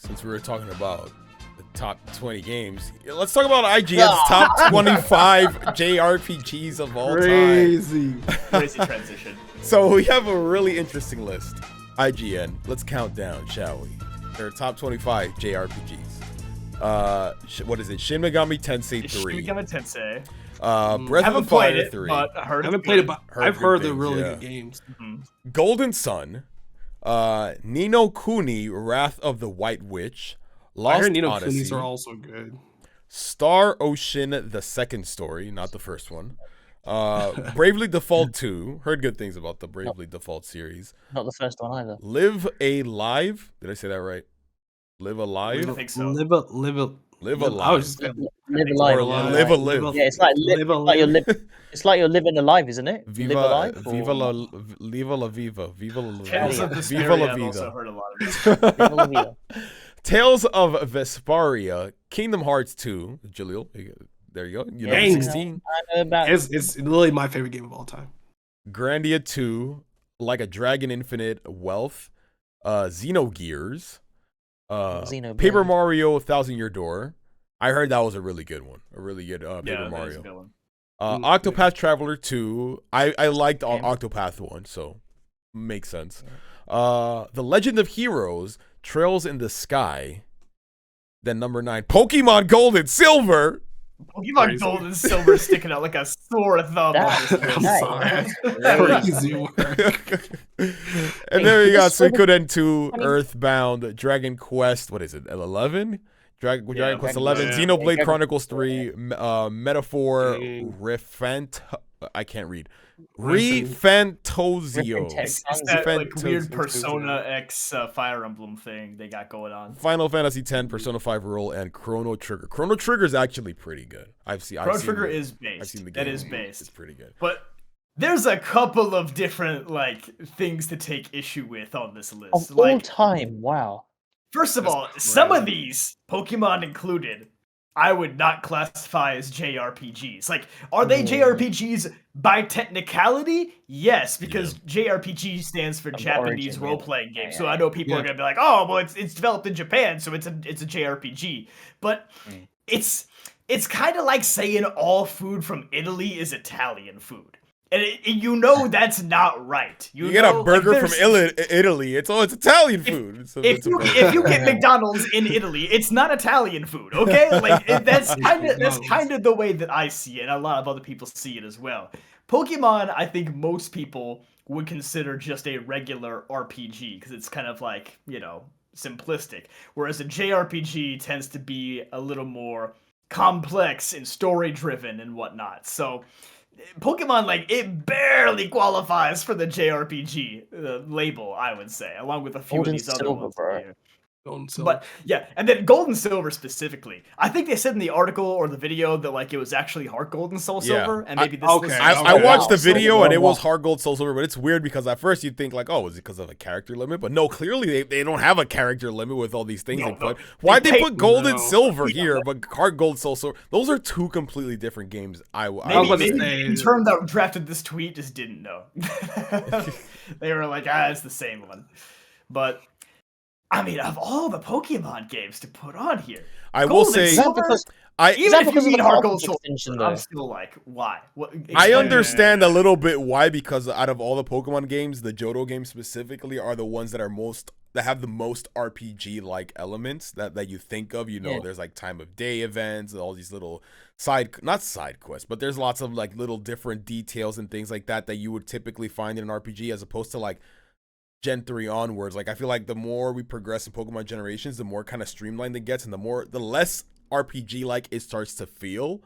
since we were talking about the top 20 games, let's talk about IGN's top 25 JRPGs of all Crazy transition. So we have a really interesting list. IGN, let's count down, shall we? Their top 25 JRPGs. What is it? Shin Megami Tensei 3. Shin Megami Tensei. Breath of Fire 3. But I haven't played it, but I've heard they're really good games. Golden Sun. Ni no Kuni, Wrath of the White Witch. Lost I heard Ni no Odyssey. Kunis are also good. Star Ocean, the second story, not the first one. Bravely Default 2. Heard good things about the Bravely Default series. Not the first one either. Live Alive. Did I say that right? Live Alive? I think so. Live Alive. I was just Live alive. Live a live. Yeah, it's like it's like you're living alive, isn't it? Viva, live alive. Viva la Viva. Viva la Tales of Viva Vesperia, la I've also Vida. heard a lot of Viva la vida. Tales of Vesperia, Kingdom Hearts 2. Jaleel, there you go. You know, Dang. 16. I know about it's literally my favorite game of all time. Grandia 2, Like a Dragon Infinite Wealth, Xenogears, Xenoblade. Paper Mario 1000 Year Door. I heard that was a really good one. A really good Paper that is a Mario. good one. Octopath Traveler 2. I liked Octopath 1, so makes sense. The Legend of Heroes, Trails in the Sky. Then number 9, Pokemon Gold and Silver. Pokemon Crazy. Gold and Silver sticking out like a sore thumb. on this I'm list. sorry. Crazy work. And there you got This is Suikoden 2, Earthbound, Dragon Quest, what is it, 11? Dragon Quest 11, yeah. Xenoblade Yeah. Chronicles 3, Metaphor, Dude. I can't read. Refant- Refantozio. Refant- It's that like Defense- weird Persona X Fire Emblem thing they got going on. Final Fantasy X, Persona 5 Roll, and Chrono Trigger. Chrono Trigger is actually pretty good. Chrono Trigger is I've based. seen the That game. is based. It's pretty good. But there's a couple of different like things to take issue with on this list. Of all Like, time, wow. first of That's all, some of crazy. these, Pokemon included, I would not classify as JRPGs. Like, are they JRPGs by technicality? Yes, because JRPG stands for Of Japanese origin, role-playing yeah. game. Yeah, So I know people are gonna be like, "Oh, well, it's developed in Japan, so it's a JRPG." But it's kind of like saying all food from Italy is Italian food. And you know that's not right. You get a burger from Italy. It's Italian food. If you get McDonald's in Italy, it's not Italian food, okay? Like that's kind of the way that I see it. And a lot of other people see it as well. Pokemon, I think most people would consider just a regular RPG because it's kind of like, you know, simplistic. Whereas a JRPG tends to be a little more complex and story driven and whatnot. So Pokemon, like, it barely qualifies for the JRPG label, I would say, along with a few Gold of and these other Silver, ones. bro. Here. Gold and Silver. But yeah, and then Gold and Silver specifically. I think they said in the article or the video that like it was actually Heart Gold and Soul Yeah. Silver, and maybe this. Okay. this I watched the Wow. video and it was Wow. Hard Gold Soul Silver, but it's weird because at first you'd think like, oh, is it because of a character limit? But no, clearly they don't have a character limit with all these things No, they put. no. Why'd They they pay- put Gold and No. Silver here, but Hard Gold Soul Silver? Those are two completely different games. I was Maybe, about to maybe say- the intern that drafted this tweet just didn't know. They were like, it's the same one. But I mean, of all the Pokemon games to put on here, I will Gold and say, Is that Silver? because Even that if because you of mean the Heart Pokémon Gold Soul extension, Silver, I'm though? still like, why? What, I explain- understand a little bit why, because out of all the Pokemon games, the Johto games specifically are the ones that have the most RPG like elements that you think of. You know, Yeah. there's like time of day events, all these little not side quests, but there's lots of like little different details and things like that you would typically find in an RPG as opposed to like Gen 3 onwards. Like I feel like the more we progress in Pokemon generations, the more kind of streamlined it gets and the less RPG like it starts to feel.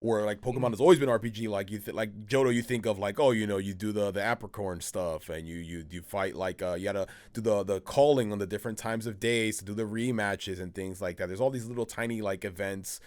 Or like Pokemon has always been RPG like like Johto, you think of like, oh, you know, you do the apricorn stuff and you fight like you gotta do the calling on the different times of days to do the rematches and things like that. There's all these little tiny like events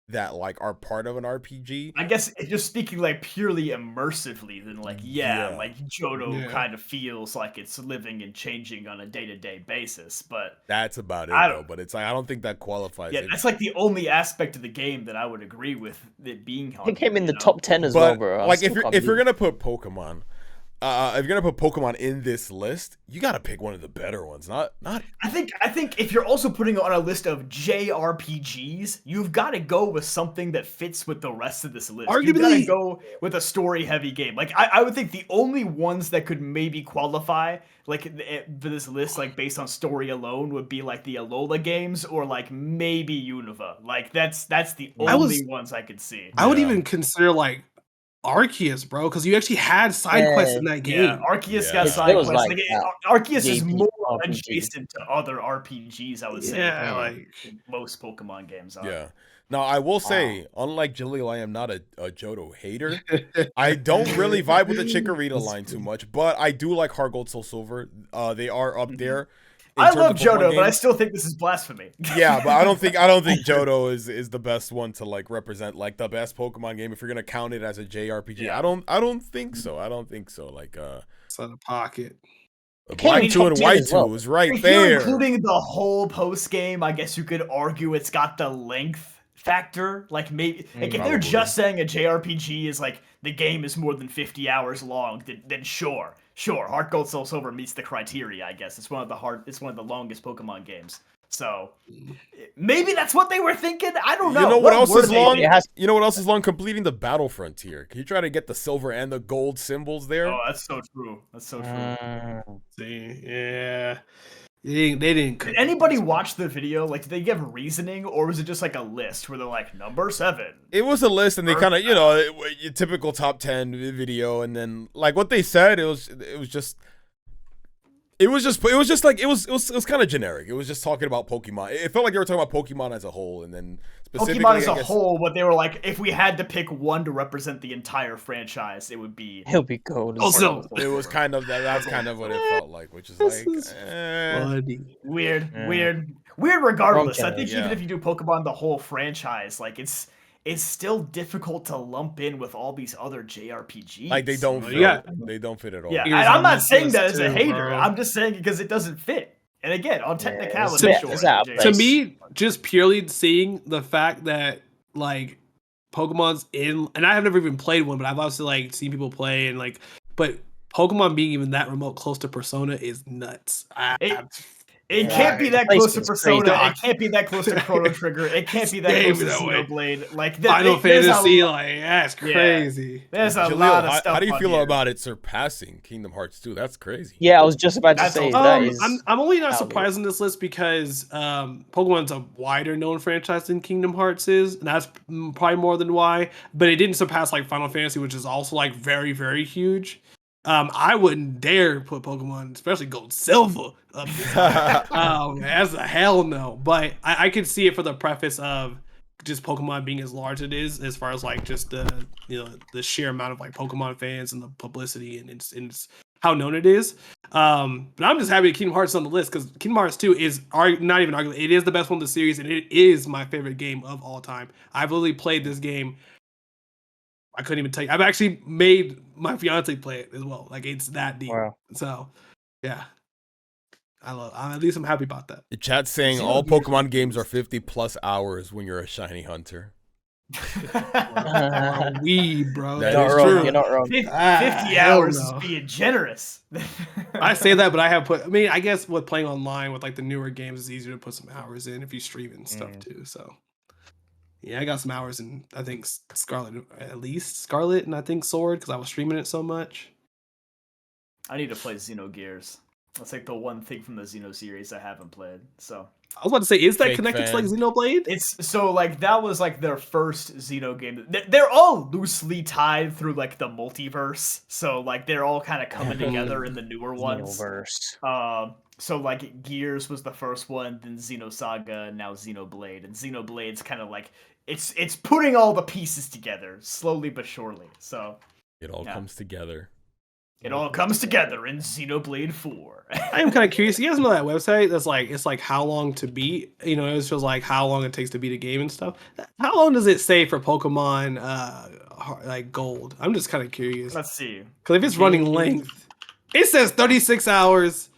that like are part of an RPG. I guess if you're speaking like purely immersively, then like Yeah. like Johto Yeah. kind of feels like it's living and changing on a day-to-day basis. But That's about it I though. don't- But it's like I don't think that qualifies. yeah, it. that's like the only aspect of the game that I would agree with it being hard. it came in the you know? top 10 as well, But bro? I like still if can't you're believe- gonna put Pokemon, if you're gonna put Pokemon in this list, you gotta pick one of the better ones. Not. I think if you're also putting it on a list of JRPGs, you've got to go with something that fits with the rest of this list. You've got to go with a story-heavy game. Like I would think the only ones that could maybe qualify like for this list, like based on story alone, would be like the Alola games or like maybe Unova. Like that's the only ones I could see. I would even consider like Arceus, bro, because you actually had side quests in that game. Yeah, Arceus got side quests. Like, Arceus is more adjacent to other RPGs, I would say. Yeah, like most Pokemon games are. Yeah. Now, I will say, unlike Jaleel, I am not a Johto hater. I don't really vibe with the Chikorita line too much, but I do like Heart Gold, Soul Silver. They are up there. I love Johto, but I still think this is blasphemy. Yeah, but I don't think Johto is the best one to like represent like the best Pokemon game if you're gonna count it as a JRPG. Yeah. I don't think so. I don't think so. Like it's out of pocket. Black 2 and White 2 was right there. Including the whole post game, I guess you could argue it's got the length factor. Like maybe like if they're just saying a JRPG is like the game is more than 50 hours long, then sure. Heart Gold Soul Silver meets the criteria, I guess. It's one of the longest Pokemon games. So maybe that's what they were thinking. I don't know. You know what else is long? You know what else is long? Completing the Battle Frontier. Can you try to get the silver and the gold symbols there? Oh, that's so true. That's so true. See, yeah. They didn't. Did anybody watch the video? Like, did they give reasoning, or was it just like a list where they're like number 7? It was a list, and they kind of, your typical top 10 video, and then like what they said, it was kind of generic. It was just talking about Pokemon. It felt like they were talking about Pokemon as a whole, and then specifically Pokemon as a whole. But they were like, if we had to pick one to represent the entire franchise, it would be. He'll be gold. Also, it was kind of that's kind of what it felt like, which is like weird. Regardless, I think even if you do Pokemon the whole franchise, like it's still difficult to lump in with all these other JRPGs. Like they don't fit at all. Yeah, and I'm not saying that as a hater. Bro. I'm just saying because it doesn't fit. And again, on technicality, to me, just purely seeing the fact that like Pokemon's in, and I have never even played one, but I've obviously like seen people play and like, but Pokemon being even that remote close to Persona is nuts. It can't be that close to Persona. It can't be that close to Chrono Trigger. It can't be that close to Xenoblade. Like Final Fantasy, like that's crazy. There's a lot of stuff. How do you feel about it surpassing Kingdom Hearts 2? That's crazy. Yeah, I was just about to say that is. I'm only not surprised in this list because Pokemon's a wider known franchise than Kingdom Hearts is, and that's probably more than why. But it didn't surpass like Final Fantasy, which is also like very, very huge. I wouldn't dare put Pokemon, especially Gold Silver, up there. That's a hell no. But I could see it for the preface of just Pokemon being as large as it is, as far as like just the the sheer amount of like Pokemon fans and the publicity and it's how known it is. But I'm just happy that Kingdom Hearts is on the list because Kingdom Hearts 2 is not even arguable. It is the best one of the series, and it is my favorite game of all time. I've literally played this game. I couldn't even tell you. I've actually made my fiance play it as well. Like it's that deep. Wow. So, yeah, at least I'm happy about that. The chat's saying all Pokemon games are 50+ hours when you're a shiny hunter. Weed, bro. That is true. You're not wrong. 50 hours is being generous. I say that, but I have put. I mean, I guess with playing online with like the newer games, it's easier to put some hours in if you stream and stuff too. So. Yeah, I got some hours in, I think, Scarlet, and I think Sword, because I was streaming it so much. I need to play Xenogears. That's like the one thing from the Xeno series I haven't played, so. I was about to say, is that connected to like Xenoblade? It's, so like, that was like their first Xeno game. They're all loosely tied through like the multiverse, so like they're all kind of coming together in the newer ones. Xenoverse. So like Gears was the first one, then Xenosaga, and now Xenoblade. And Xenoblade's kind of like it's putting all the pieces together slowly but surely. So it all comes together. It all comes together in Xenoblade 4. I am kind of curious. You guys know that website that's like it's like how long to beat? You know, it shows like how long it takes to beat a game and stuff. How long does it say for Pokemon like Gold? I'm just kind of curious. Let's see. Because if it's running length, it says 36 hours.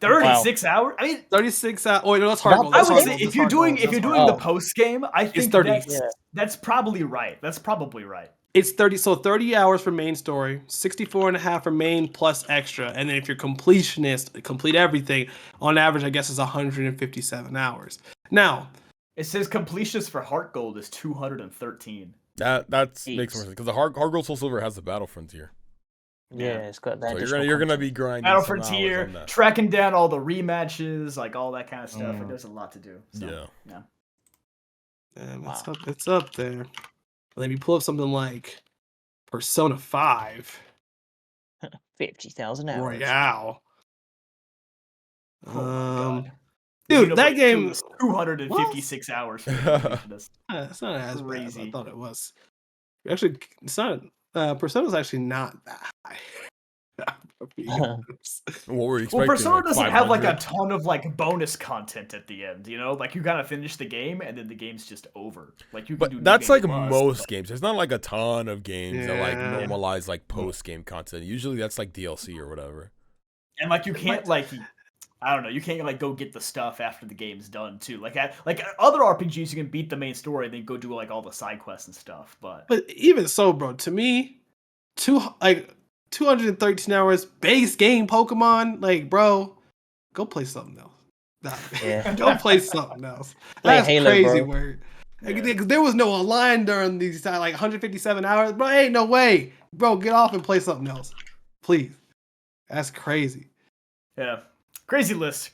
36 hours? I mean, 36 hours. Oh, no, that's hard. I would say if you're doing the post game, I think it's 30. That's probably right. That's probably right. It's 30 hours for main story, 64 and a half for main plus extra, and then if you're completionist, complete everything, on average, I guess it's 157 hours. Now, it says completionist for Heart Gold is 213. That makes more sense because the Hard Gold Soul Silver has the Battle Frontier. Yeah, it's got that. So you're gonna be grinding Battle some Frontier, hours on that. tracking down all the rematches, like all that kind of stuff. Like, there's a lot to do. So, yeah. It's up there. Let me pull up something like Persona 5 50,000 hours. Royale. Oh my god. Dude, that game is 256 hours. For it's not as crazy. bad as I thought it was. Actually, it's not. Persona's actually not that high. What were you expecting? Well, Persona like doesn't have like a 500? ton of like bonus content at the end, you know? Like you gotta finish the game and then the game's just over. Like you can But do that's New like Game Plus, most but- games. There's not like a ton of games that like Yeah. normalize like post game content. Usually that's like DLC or whatever. And like you can't like I don't know, you can't like go get the stuff after the game's done too. Like other RPGs, you can beat the main story and then go do like all the side quests and stuff. But even so, bro, to me, 213 hours base game Pokemon, like, bro, go play something else. Nah, Yeah. go play something else. Play That's Halo, crazy bro. word. Yeah. Because there was no online during these like 157 hours, bro. Ain't no way, bro. Get off and play something else, please. That's crazy. yeah. Crazy list.